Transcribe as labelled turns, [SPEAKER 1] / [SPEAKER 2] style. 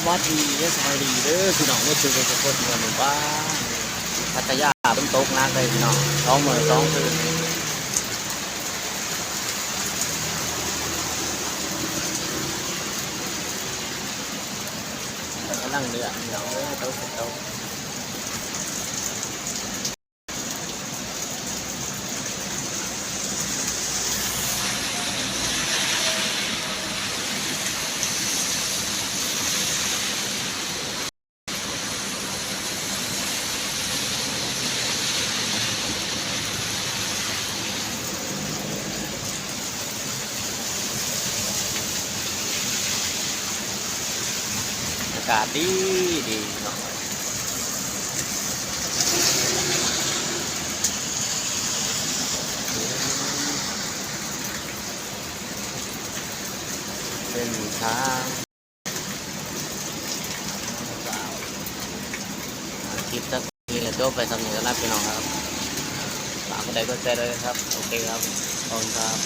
[SPEAKER 1] วัสดีเด้อสบายดีเด้อพี่น้องเมื่อคืนเป็นคนเมืองหมู่บ้านพัทยาเป็นตกนักเลยพี่น้อง2 มื้อ 2 คืนกำลังเดือดพี่น้องตกอากาศดีดีพี่น้องเป็นทางคลิปสักทีแล้วจบไปสำเนียงแล้วนะพี่น้องครับฝากคนใดก็แชร์เลยครับโอเคครับขอบคุณครับ